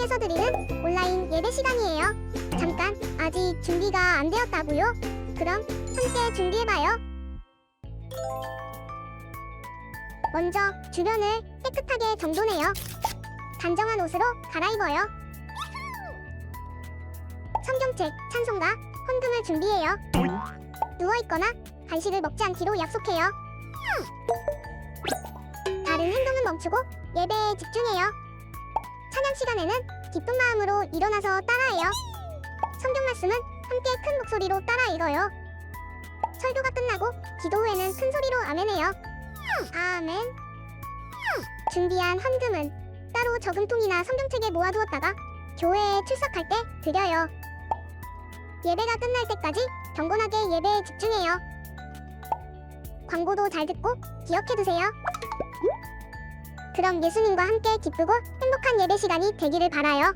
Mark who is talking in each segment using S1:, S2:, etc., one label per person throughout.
S1: 통해서 드리는 온라인 예배 시간이에요. 잠깐, 아직 준비가 안 되었다고요? 그럼 함께 준비해봐요. 먼저 주변을 깨끗하게 정돈해요. 단정한 옷으로 갈아입어요. 성경책, 찬송가, 헌금을 준비해요. 누워있거나 간식을 먹지 않기로 약속해요. 다른 행동은 멈추고 예배에 집중해요. 찬양 시간에는 기쁜 마음으로 일어나서 따라해요. 성경 말씀은 함께 큰 목소리로 따라 읽어요. 설교가 끝나고 기도 후에는 큰 소리로 아멘해요. 아멘. 준비한 헌금은 따로 저금통이나 성경책에 모아두었다가 교회에 출석할 때 드려요. 예배가 끝날 때까지 경건하게 예배에 집중해요. 광고도 잘 듣고 기억해두세요. 그럼 예수님과 함께 기쁘고 행복한 예배 시간이 되기를 바라요.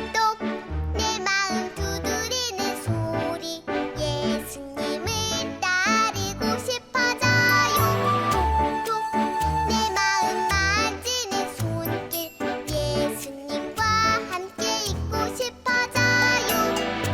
S2: 똑똑 내 마음 두드리는 소리 예수님을 따르고 싶어져요. 톡톡 내 마음 만지는 손길 예수님과 함께 있고 싶어져요.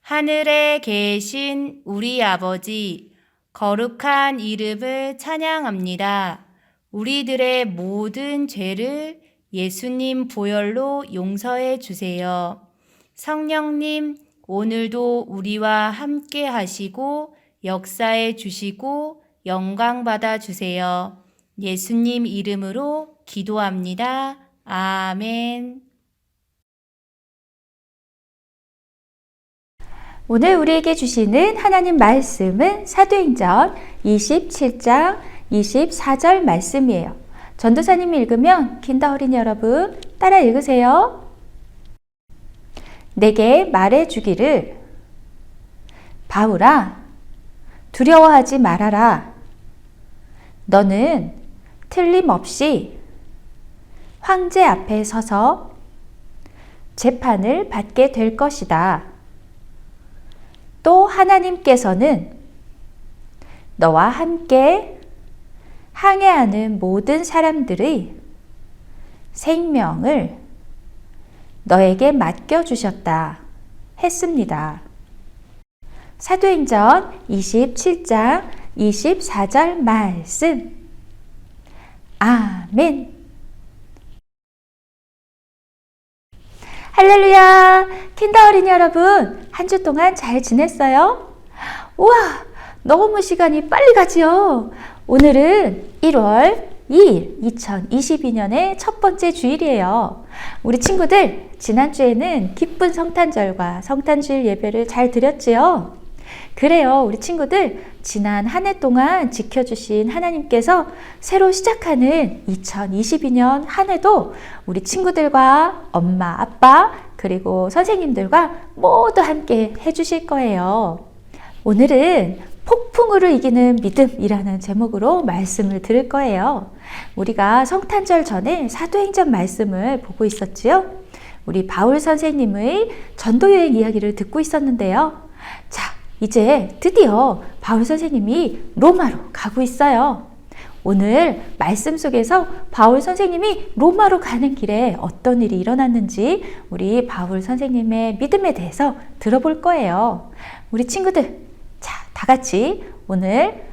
S3: 하늘에 계신 우리 아버지, 거룩한 이름을 찬양합니다. 우리들의 모든 죄를 예수님 보혈로 용서해 주세요. 성령님, 오늘도 우리와 함께 하시고 역사해 주시고 영광 받아 주세요. 예수님 이름으로 기도합니다. 아멘.
S4: 오늘 우리에게 주시는 하나님 말씀은 사도행전 27장 24절 말씀이에요. 전도사님이 읽으면 킨더 어린이 여러분 따라 읽으세요. 내게 말해 주기를 바울아 두려워하지 말아라. 너는 틀림없이 황제 앞에 서서 재판을 받게 될 것이다. 또 하나님께서는 너와 함께 항해하는 모든 사람들의 생명을 너에게 맡겨주셨다 했습니다. 사도행전 27장 24절 말씀. 아멘. 할렐루야! 킨더 어린이 여러분, 한 주 동안 잘 지냈어요? 우와! 너무 시간이 빨리 가지요? 오늘은 1월 2일, 2022년의 첫 번째 주일이에요. 우리 친구들, 지난주에는 기쁜 성탄절과 성탄주일 예배를 잘 드렸지요? 그래요, 우리 친구들, 지난 한 해 동안 지켜주신 하나님께서 새로 시작하는 2022년 한 해도 우리 친구들과 엄마, 아빠, 그리고 선생님들과 모두 함께 해주실 거예요. 오늘은 폭풍우를 이기는 믿음이라는 제목으로 말씀을 들을 거예요. 우리가 성탄절 전에 사도행전 말씀을 보고 있었지요? 우리 바울 선생님의 전도여행 이야기를 듣고 있었는데요. 자, 이제 드디어 바울 선생님이 로마로 가고 있어요. 오늘 말씀 속에서 바울 선생님이 로마로 가는 길에 어떤 일이 일어났는지 우리 바울 선생님의 믿음에 대해서 들어볼 거예요. 우리 친구들, 자, 다 같이 오늘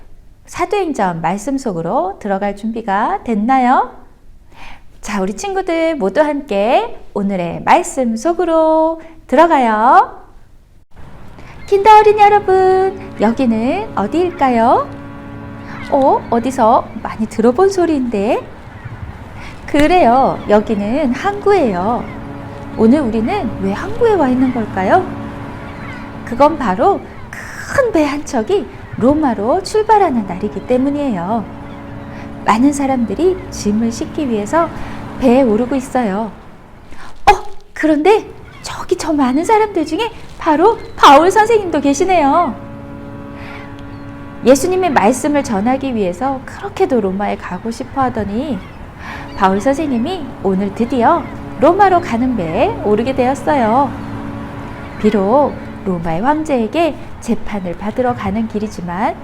S4: 사도행전 말씀 속으로 들어갈 준비가 됐나요? 자, 우리 친구들 모두 함께 오늘의 말씀 속으로 들어가요. 킨더 어린이 여러분, 여기는 어디일까요? 어디서 많이 들어본 소리인데? 그래요, 여기는 항구예요. 오늘 우리는 왜 항구에 와 있는 걸까요? 그건 바로 큰 배 한 척이 로마로 출발하는 날이기 때문이에요. 많은 사람들이 짐을 싣기 위해서 배에 오르고 있어요. 그런데 저기 저 많은 사람들 중에 바로 바울 선생님도 계시네요. 예수님의 말씀을 전하기 위해서 그렇게도 로마에 가고 싶어 하더니 바울 선생님이 오늘 드디어 로마로 가는 배에 오르게 되었어요. 비록 로마의 황제에게 재판을 받으러 가는 길이지만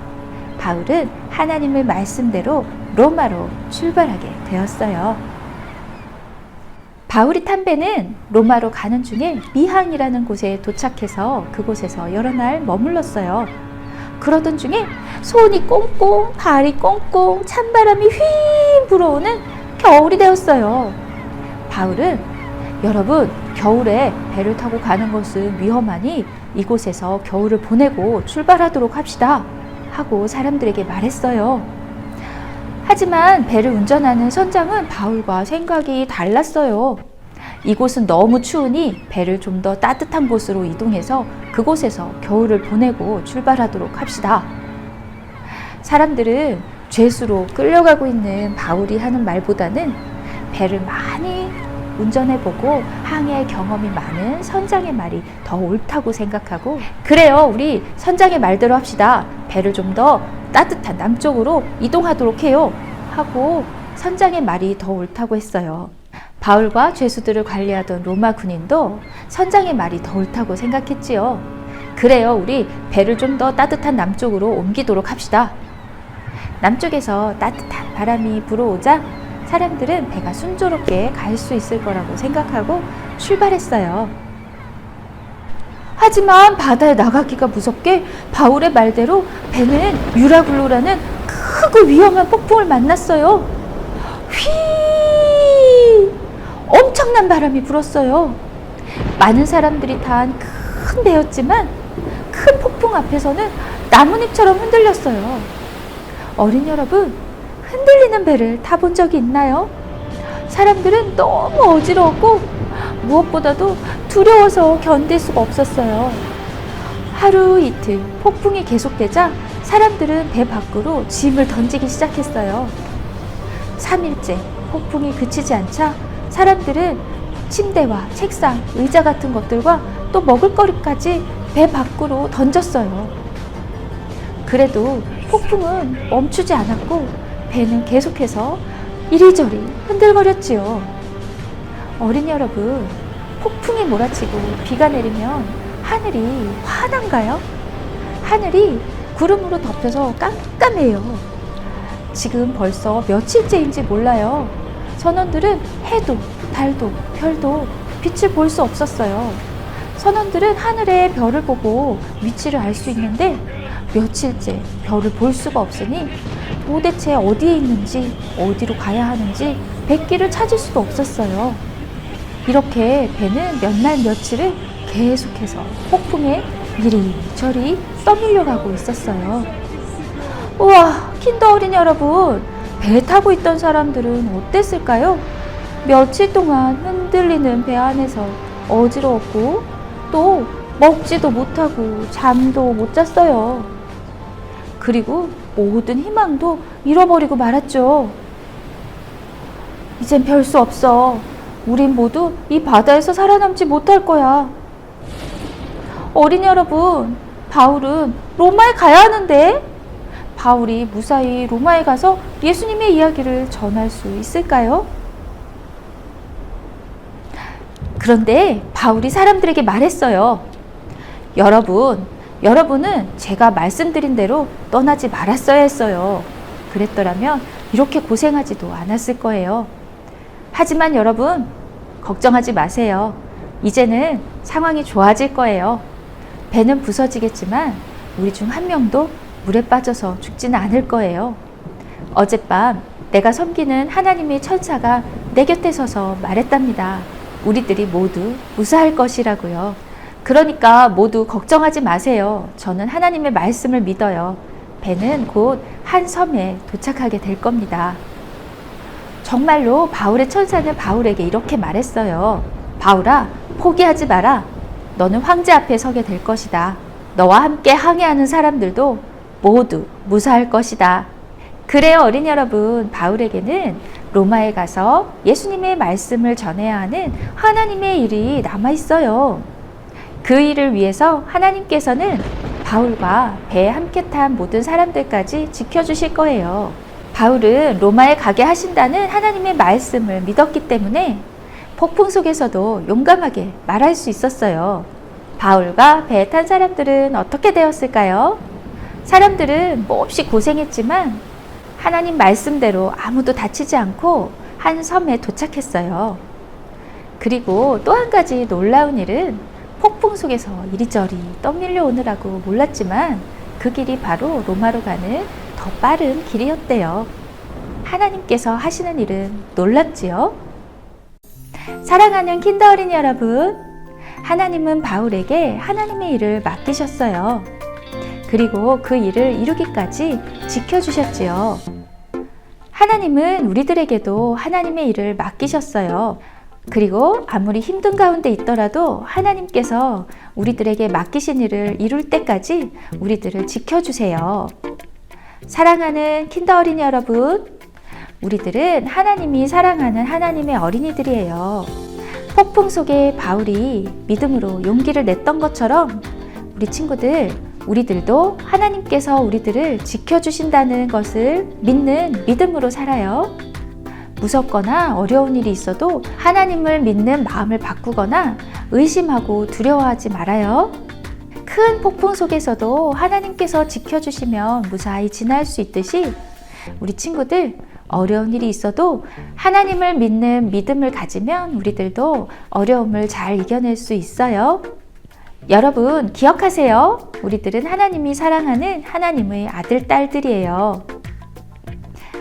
S4: 바울은 하나님의 말씀대로 로마로 출발하게 되었어요. 바울이 탄 배는 로마로 가는 중에 미항이라는 곳에 도착해서 그곳에서 여러 날 머물렀어요. 그러던 중에 손이 꽁꽁, 발이 꽁꽁, 찬바람이 휘 불어오는 겨울이 되었어요. 바울은 여러분, 겨울에 배를 타고 가는 것은 위험하니 이곳에서 겨울을 보내고 출발하도록 합시다 하고 사람들에게 말했어요. 하지만 배를 운전하는 선장은 바울과 생각이 달랐어요. 이곳은 너무 추우니 배를 좀 더 따뜻한 곳으로 이동해서 그곳에서 겨울을 보내고 출발하도록 합시다. 사람들은 죄수로 끌려가고 있는 바울이 하는 말보다는 배를 많이 운전해보고 항해 경험이 많은 선장의 말이 더 옳다고 생각하고, 그래요, 우리 선장의 말대로 합시다. 배를 좀 더 따뜻한 남쪽으로 이동하도록 해요 하고 선장의 말이 더 옳다고 했어요. 바울과 죄수들을 관리하던 로마 군인도 선장의 말이 더 옳다고 생각했지요. 그래요, 우리 배를 좀 더 따뜻한 남쪽으로 옮기도록 합시다. 남쪽에서 따뜻한 바람이 불어오자 사람들은 배가 순조롭게 갈 수 있을 거라고 생각하고 출발했어요. 하지만 바다에 나가기가 무섭게 바울의 말대로 배는 유라굴로라는 크고 위험한 폭풍을 만났어요. 휘! 엄청난 바람이 불었어요. 많은 사람들이 탄 큰 배였지만 큰 폭풍 앞에서는 나뭇잎처럼 흔들렸어요. 어린 여러분, 흔들리는 배를 타본 적이 있나요? 사람들은 너무 어지러웠고 무엇보다도 두려워서 견딜 수가 없었어요. 하루 이틀 폭풍이 계속되자 사람들은 배 밖으로 짐을 던지기 시작했어요. 3일째 폭풍이 그치지 않자 사람들은 침대와 책상, 의자 같은 것들과 또 먹을거리까지 배 밖으로 던졌어요. 그래도 폭풍은 멈추지 않았고 배는 계속해서 이리저리 흔들거렸지요. 어린이 여러분, 폭풍이 몰아치고 비가 내리면 하늘이 환한가요? 하늘이 구름으로 덮여서 깜깜해요. 지금 벌써 며칠째인지 몰라요. 선원들은 해도, 달도, 별도 빛을 볼 수 없었어요. 선원들은 하늘의 별을 보고 위치를 알 수 있는데 며칠째 별을 볼 수가 없으니 도대체 어디에 있는지, 어디로 가야 하는지 백기를 찾을 수도 없었어요. 이렇게 배는 몇 날 며칠을 계속해서 폭풍에 이리저리 떠밀려가고 있었어요. 우와, 킨더 어린이 여러분, 배 타고 있던 사람들은 어땠을까요? 며칠 동안 흔들리는 배 안에서 어지러웠고 또 먹지도 못하고 잠도 못 잤어요. 그리고 모든 희망도 잃어버리고 말았죠. 이젠 별 수 없어. 우린 모두 이 바다에서 살아남지 못할 거야. 어린이 여러분, 바울은 로마에 가야 하는데 바울이 무사히 로마에 가서 예수님의 이야기를 전할 수 있을까요? 그런데 바울이 사람들에게 말했어요. 여러분은 제가 말씀드린 대로 떠나지 말았어야 했어요. 그랬더라면 이렇게 고생하지도 않았을 거예요. 하지만 여러분, 걱정하지 마세요. 이제는 상황이 좋아질 거예요. 배는 부서지겠지만 우리 중 한 명도 물에 빠져서 죽지는 않을 거예요. 어젯밤 내가 섬기는 하나님의 천사가 내 곁에 서서 말했답니다. 우리들이 모두 무사할 것이라고요. 그러니까 모두 걱정하지 마세요. 저는 하나님의 말씀을 믿어요. 배는 곧 한 섬에 도착하게 될 겁니다. 정말로 바울의 천사는 바울에게 이렇게 말했어요. 바울아, 포기하지 마라. 너는 황제 앞에 서게 될 것이다. 너와 함께 항해하는 사람들도 모두 무사할 것이다. 그래요, 어린이 여러분, 바울에게는 로마에 가서 예수님의 말씀을 전해야 하는 하나님의 일이 남아있어요. 그 일을 위해서 하나님께서는 바울과 배에 함께 탄 모든 사람들까지 지켜주실 거예요. 바울은 로마에 가게 하신다는 하나님의 말씀을 믿었기 때문에 폭풍 속에서도 용감하게 말할 수 있었어요. 바울과 배에 탄 사람들은 어떻게 되었을까요? 사람들은 몹시 고생했지만 하나님 말씀대로 아무도 다치지 않고 한 섬에 도착했어요. 그리고 또 한 가지 놀라운 일은 폭풍 속에서 이리저리 떠밀려 오느라고 몰랐지만 그 길이 바로 로마로 가는 더 빠른 길이었대요. 하나님께서 하시는 일은 놀랍지요? 사랑하는 킨더 어린이 여러분, 하나님은 바울에게 하나님의 일을 맡기셨어요. 그리고 그 일을 이루기까지 지켜주셨지요. 하나님은 우리들에게도 하나님의 일을 맡기셨어요. 그리고 아무리 힘든 가운데 있더라도 하나님께서 우리들에게 맡기신 일을 이룰 때까지 우리들을 지켜주세요. 사랑하는 킨더 어린이 여러분, 우리들은 하나님이 사랑하는 하나님의 어린이들이에요. 폭풍 속에 바울이 믿음으로 용기를 냈던 것처럼 우리 친구들, 우리들도 하나님께서 우리들을 지켜주신다는 것을 믿는 믿음으로 살아요. 무섭거나 어려운 일이 있어도 하나님을 믿는 마음을 바꾸거나 의심하고 두려워하지 말아요. 큰 폭풍 속에서도 하나님께서 지켜주시면 무사히 지날 수 있듯이 우리 친구들, 어려운 일이 있어도 하나님을 믿는 믿음을 가지면 우리들도 어려움을 잘 이겨낼 수 있어요. 여러분 기억하세요. 우리들은 하나님이 사랑하는 하나님의 아들, 딸들이에요.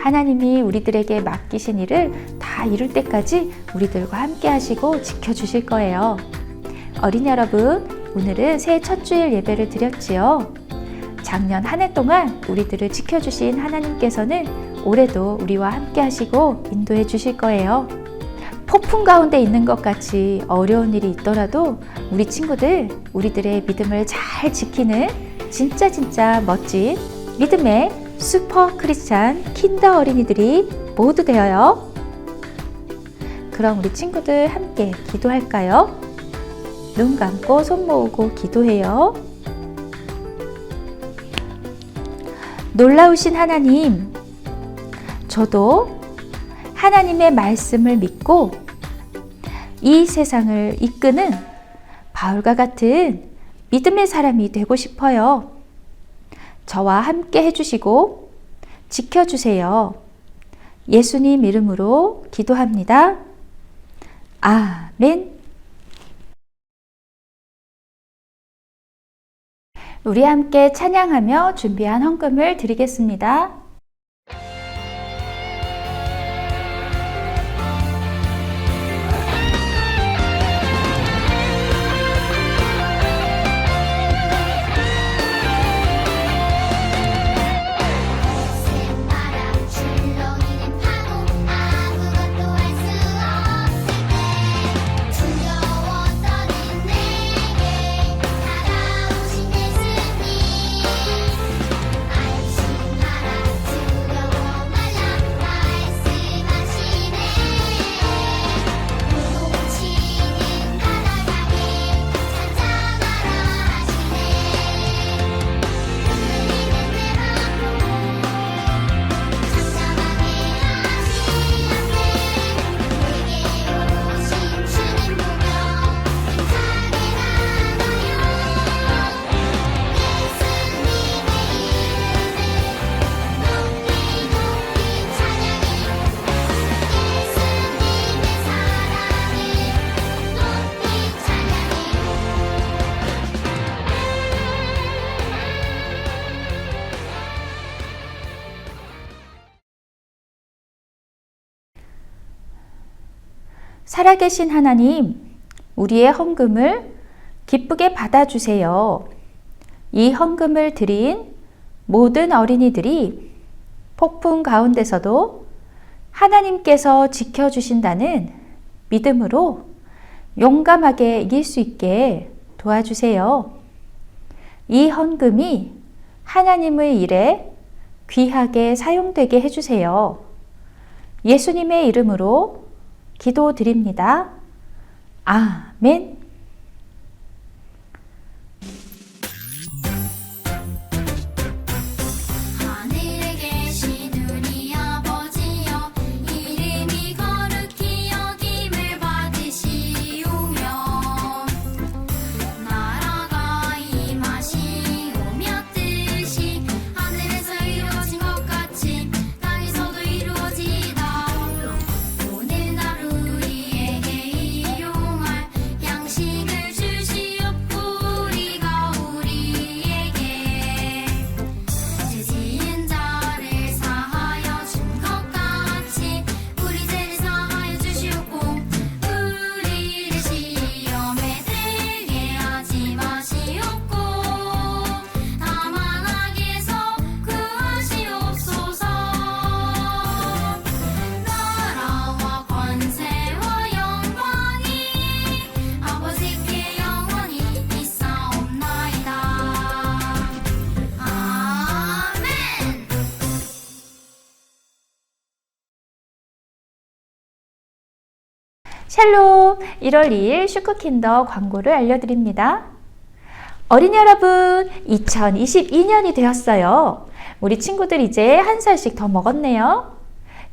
S4: 하나님이 우리들에게 맡기신 일을 다 이룰 때까지 우리들과 함께 하시고 지켜주실 거예요. 어린이 여러분, 오늘은 새해 첫 주일 예배를 드렸지요. 작년 한 해 동안 우리들을 지켜주신 하나님께서는 올해도 우리와 함께 하시고 인도해 주실 거예요. 폭풍 가운데 있는 것 같이 어려운 일이 있더라도 우리 친구들, 우리들의 믿음을 잘 지키는 진짜 멋진 믿음의 슈퍼 크리스찬 킨더 어린이들이 모두 되어요. 그럼 우리 친구들 함께 기도할까요? 눈 감고 손 모으고 기도해요. 놀라우신 하나님, 저도 하나님의 말씀을 믿고 이 세상을 이끄는 바울과 같은 믿음의 사람이 되고 싶어요. 저와 함께 해주시고 지켜주세요. 예수님 이름으로 기도합니다. 아멘. 우리 함께 찬양하며 준비한 헌금을 드리겠습니다.
S2: 바람 출렁이는 파도 아무것도 할 수 없을 때 두려웠던 내게 다가오신 예수님 안심하라 두려워 말라 말씀하시네 요동치는 바다가에 찬양하라 하시네 흔들리는 내 맘도 잠잠하게 하시네 내게 오신 주님 보며 힘차게 나가요 예수님의 이름을 높이 높이 찬양해 예수님의 사랑을 높이 찬양해
S4: 살아계신 하나님, 우리의 헌금을 기쁘게 받아주세요. 이 헌금을 드린 모든 어린이들이 폭풍 가운데서도 하나님께서 지켜주신다는 믿음으로 용감하게 이길 수 있게 도와주세요. 이 헌금이 하나님의 일에 귀하게 사용되게 해주세요. 예수님의 이름으로 기도드립니다. 아멘.
S2: 하늘에 계신 우리 아버지여 이름이 거룩히 여김을 받으시오며 나라가 임하시오며 뜻이 하늘에서 이루어진 것 같이 땅에서도 이루어지이다 오늘 하루 우리에게 일용할 양식을 주시옵고 우리가 우리에게 죄 지은 자를 사하여 준 것 같이 우리 죄를 사하여 주시옵고 우리를 시험에 들게 하지 마시옵고 다만 악에서 구하시옵소서 나라와 권세와 영광이 아버지께 영원히 있사옵나이다 아멘.
S4: 샬롬! 1월 2일 슈크킨더 광고를 알려드립니다. 어린이 여러분, 2022년이 되었어요. 우리 친구들 이제 한 살씩 더 먹었네요.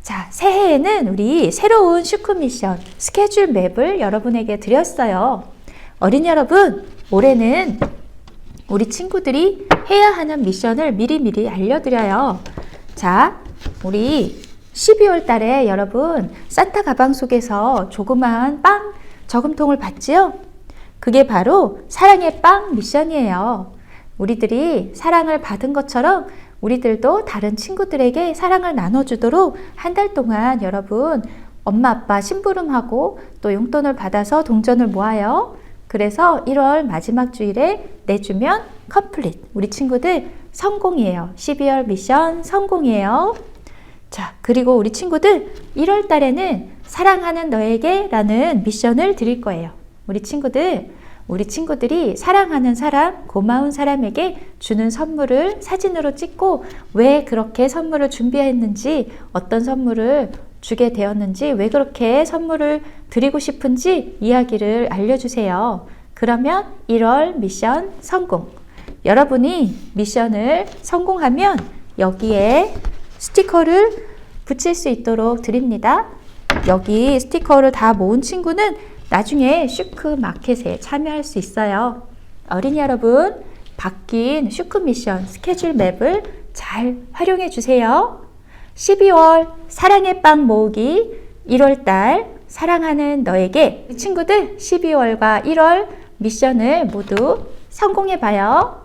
S4: 자, 새해에는 우리 새로운 슈크 미션 스케줄 맵을 여러분에게 드렸어요. 어린이 여러분, 올해는 우리 친구들이 해야 하는 미션을 미리미리 알려드려요. 자, 우리 12월 달에 여러분 산타 가방 속에서 조그마한 빵 저금통을 봤지요? 그게 바로 사랑의 빵 미션이에요. 우리들이 사랑을 받은 것처럼 우리들도 다른 친구들에게 사랑을 나눠주도록 한 달 동안 여러분 엄마 아빠 심부름하고 또 용돈을 받아서 동전을 모아요. 그래서 1월 마지막 주일에 내주면 컴플릿. 우리 친구들 성공이에요. 12월 미션 성공이에요. 자, 그리고 우리 친구들 1월 달에는 사랑하는 너에게 라는 미션을 드릴 거예요. 우리 친구들이 사랑하는 사람, 고마운 사람에게 주는 선물을 사진으로 찍고 왜 그렇게 선물을 준비했는지, 어떤 선물을 주게 되었는지, 왜 그렇게 선물을 드리고 싶은지 이야기를 알려주세요. 그러면 1월 미션 성공. 여러분이 미션을 성공하면 여기에 스티커를 붙일 수 있도록 드립니다. 여기 스티커를 다 모은 친구는 나중에 슈크 마켓에 참여할 수 있어요. 어린이 여러분, 바뀐 슈크 미션 스케줄 맵을 잘 활용해 주세요. 12월 사랑의 빵 모으기, 1월달 사랑하는 너에게. 친구들 12월과 1월 미션을 모두 성공해 봐요.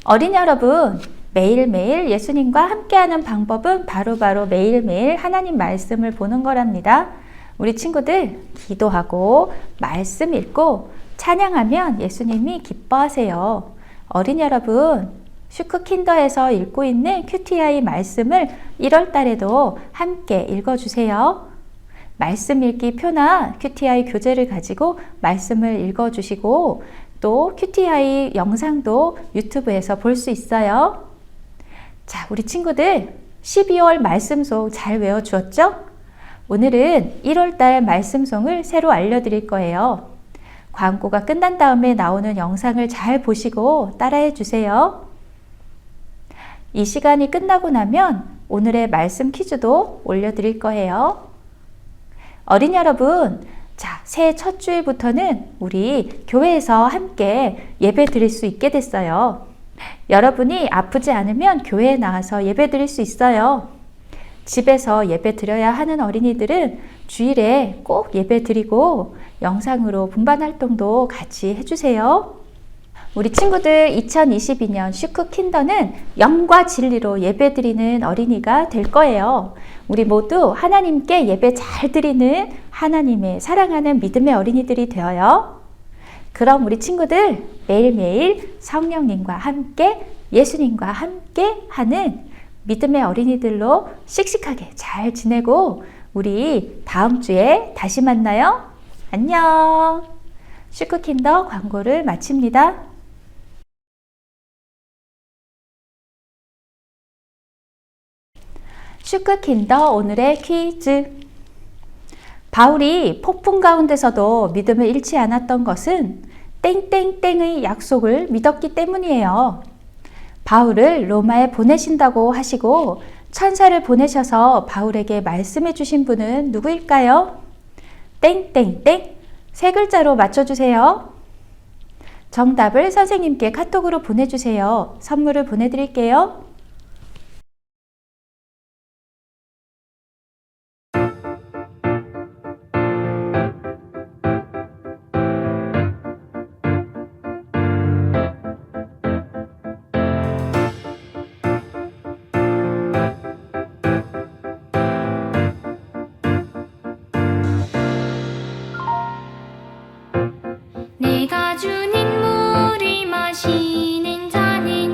S4: 어린이 여러분, 매일매일 예수님과 함께하는 방법은 바로 매일매일 하나님 말씀을 보는 거랍니다. 우리 친구들 기도하고 말씀 읽고 찬양하면 예수님이 기뻐하세요. 어린이 여러분, 슈크킨더에서 읽고 있는 큐티아이 말씀을 1월 달에도 함께 읽어주세요. 말씀 읽기 표나 큐티아이 교재를 가지고 말씀을 읽어주시고 또 큐티아이 영상도 유튜브에서 볼 수 있어요. 자, 우리 친구들 12월 말씀송 잘 외워주었죠? 오늘은 1월달 말씀송을 새로 알려드릴 거예요. 광고가 끝난 다음에 나오는 영상을 잘 보시고 따라해 주세요. 이 시간이 끝나고 나면 오늘의 말씀 퀴즈도 올려드릴 거예요. 어린이 여러분, 자, 새해 첫 주일부터는 우리 교회에서 함께 예배 드릴 수 있게 됐어요. 여러분이 아프지 않으면 교회에 나와서 예배 드릴 수 있어요. 집에서 예배 드려야 하는 어린이들은 주일에 꼭 예배 드리고 영상으로 분반 활동도 같이 해주세요. 우리 친구들 2022년 슈크킨더는 영과 진리로 예배 드리는 어린이가 될 거예요. 우리 모두 하나님께 예배 잘 드리는 하나님의 사랑하는 믿음의 어린이들이 되어요. 그럼 우리 친구들 매일매일 성령님과 함께 예수님과 함께 하는 믿음의 어린이들로 씩씩하게 잘 지내고 우리 다음 주에 다시 만나요. 안녕. 슈크킨더 광고를 마칩니다. 슈크킨더 오늘의 퀴즈. 바울이 폭풍 가운데서도 믿음을 잃지 않았던 것은 땡땡땡의 약속을 믿었기 때문이에요. 바울을 로마에 보내신다고 하시고 천사를 보내셔서 바울에게 말씀해 주신 분은 누구일까요? 땡땡땡 세 글자로 맞춰주세요. 정답을 선생님께 카톡으로 보내주세요. 선물을 보내드릴게요.
S2: 내가 주는 물을 마시는 자는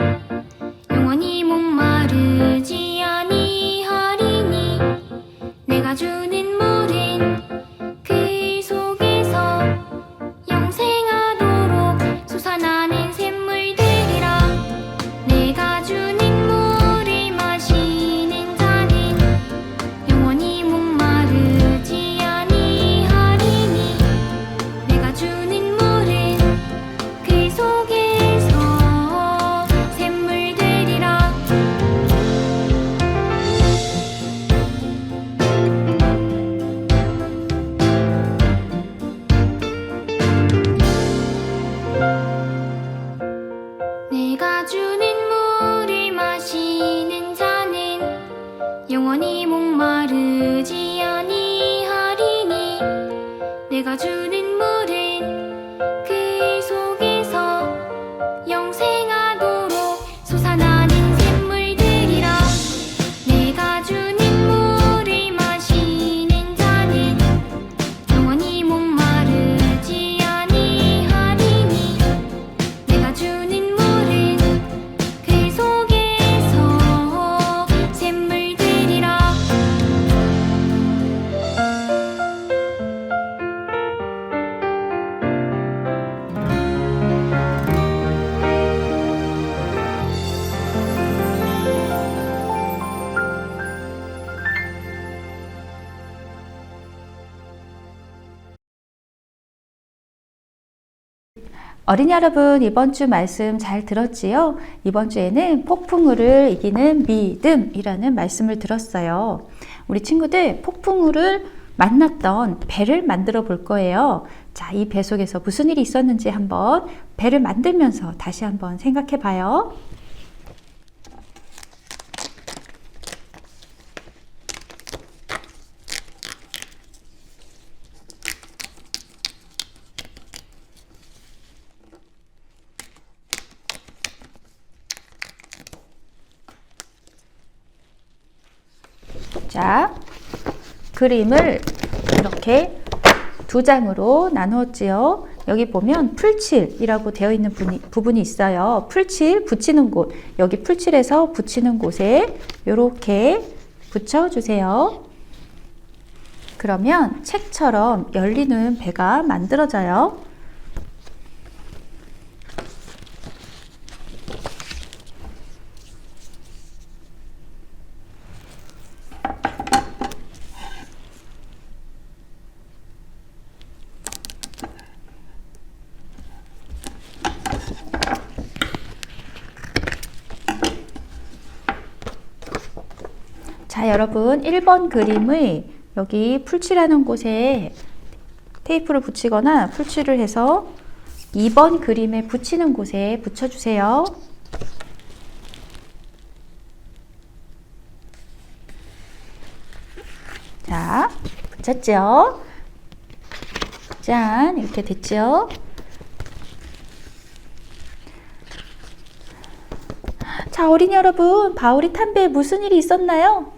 S2: 영원히 목마르지 아니하리니 내가 주는 물은 그 속에서 영생하도록 솟아나는 샘물들이라. 내가 주는 물을 마시는 자는 영원히 목마르지 아니하리니 내가 주는 물은
S4: 어린이 여러분, 이번 주 말씀 잘 들었지요? 이번 주에는 폭풍우를 이기는 믿음이라는 말씀을 들었어요. 우리 친구들 폭풍우를 만났던 배를 만들어 볼 거예요. 자, 이 배 속에서 무슨 일이 있었는지 한번 배를 만들면서 다시 한번 생각해 봐요. 자, 그림을 이렇게 두 장으로 나누었지요. 여기 보면 풀칠이라고 되어 있는 부분이 있어요. 풀칠 붙이는 곳, 여기 풀칠해서 붙이는 곳에 이렇게 붙여주세요. 그러면 책처럼 열리는 배가 만들어져요. 자, 여러분 1번 그림의 여기 풀칠하는 곳에 테이프를 붙이거나 풀칠을 해서 2번 그림에 붙이는 곳에 붙여주세요. 자, 붙였죠? 짠, 이렇게 됐죠? 자, 어린이 여러분, 바울이 탄 배에 무슨 일이 있었나요?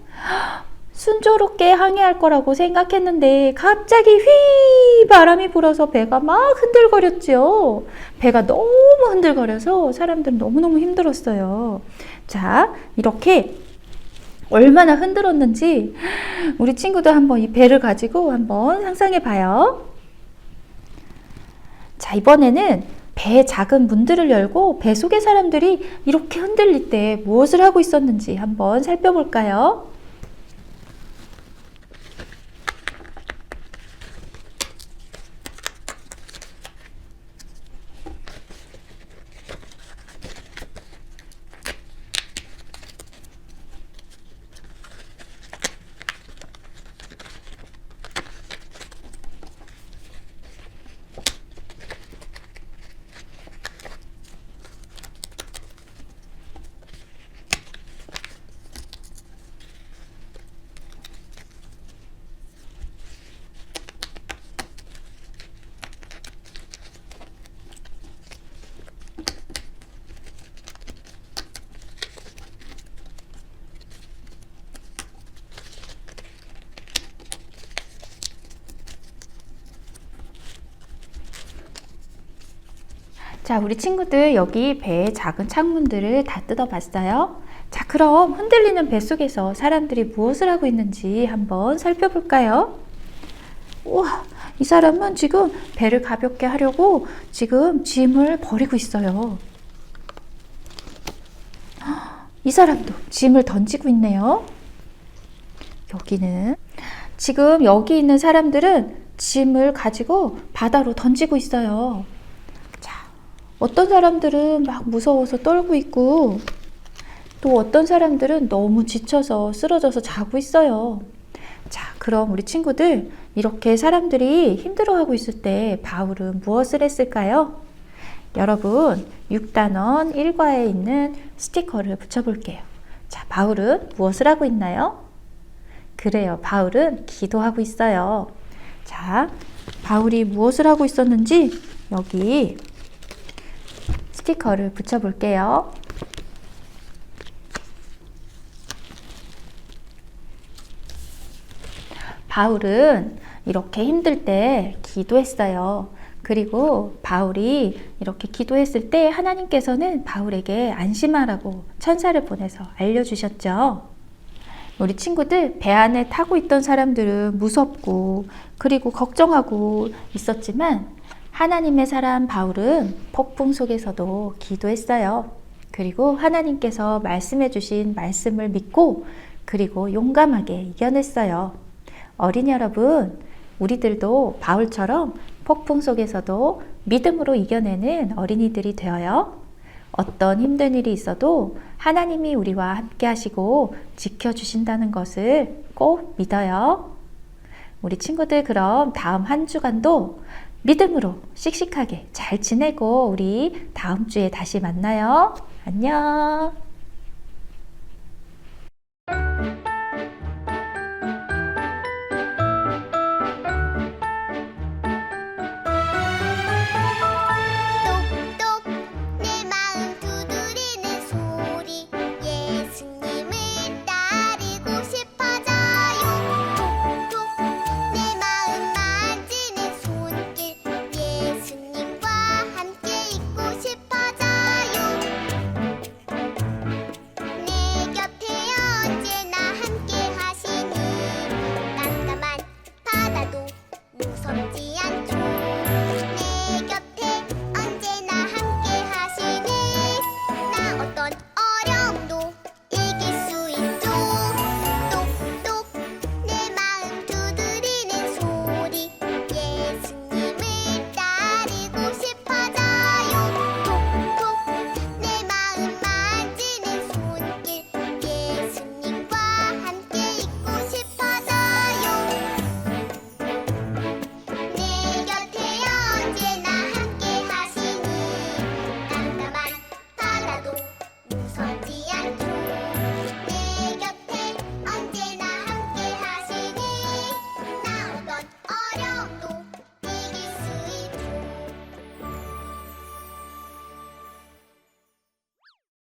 S4: 순조롭게 항해할 거라고 생각했는데 갑자기 휘 바람이 불어서 배가 막 흔들거렸죠. 배가 너무 흔들거려서 사람들은 너무너무 힘들었어요. 자, 이렇게 얼마나 흔들었는지 우리 친구들 한번 이 배를 가지고 한번 상상해 봐요. 자, 이번에는 배의 작은 문들을 열고 배 속의 사람들이 이렇게 흔들릴 때 무엇을 하고 있었는지 한번 살펴볼까요? 자, 우리 친구들 여기 배의 작은 창문들을 다 뜯어봤어요. 자, 그럼 흔들리는 배 속에서 사람들이 무엇을 하고 있는지 한번 살펴볼까요? 우와, 이 사람은 지금 배를 가볍게 하려고 지금 짐을 버리고 있어요. 이 사람도 짐을 던지고 있네요. 여기는 지금 여기 있는 사람들은 짐을 가지고 바다로 던지고 있어요. 어떤 사람들은 막 무서워서 떨고 있고 또 어떤 사람들은 너무 지쳐서 쓰러져서 자고 있어요. 자, 그럼 우리 친구들 이렇게 사람들이 힘들어하고 있을 때 바울은 무엇을 했을까요? 여러분 6단원 1과에 있는 스티커를 붙여볼게요. 자, 바울은 무엇을 하고 있나요? 그래요, 바울은 기도하고 있어요. 자, 바울이 무엇을 하고 있었는지 여기 스티커를 붙여볼게요. 바울은 이렇게 힘들 때 기도했어요. 그리고 바울이 이렇게 기도했을 때 하나님께서는 바울에게 안심하라고 천사를 보내서 알려주셨죠. 우리 친구들 배 안에 타고 있던 사람들은 무섭고 그리고 걱정하고 있었지만 하나님의 사람 바울은 폭풍 속에서도 기도했어요. 그리고 하나님께서 말씀해 주신 말씀을 믿고 그리고 용감하게 이겨냈어요. 어린이 여러분, 우리들도 바울처럼 폭풍 속에서도 믿음으로 이겨내는 어린이들이 되어요. 어떤 힘든 일이 있어도 하나님이 우리와 함께 하시고 지켜주신다는 것을 꼭 믿어요. 우리 친구들 그럼 다음 한 주간도 믿음으로 씩씩하게 잘 지내고 우리 다음 주에 다시 만나요. 안녕.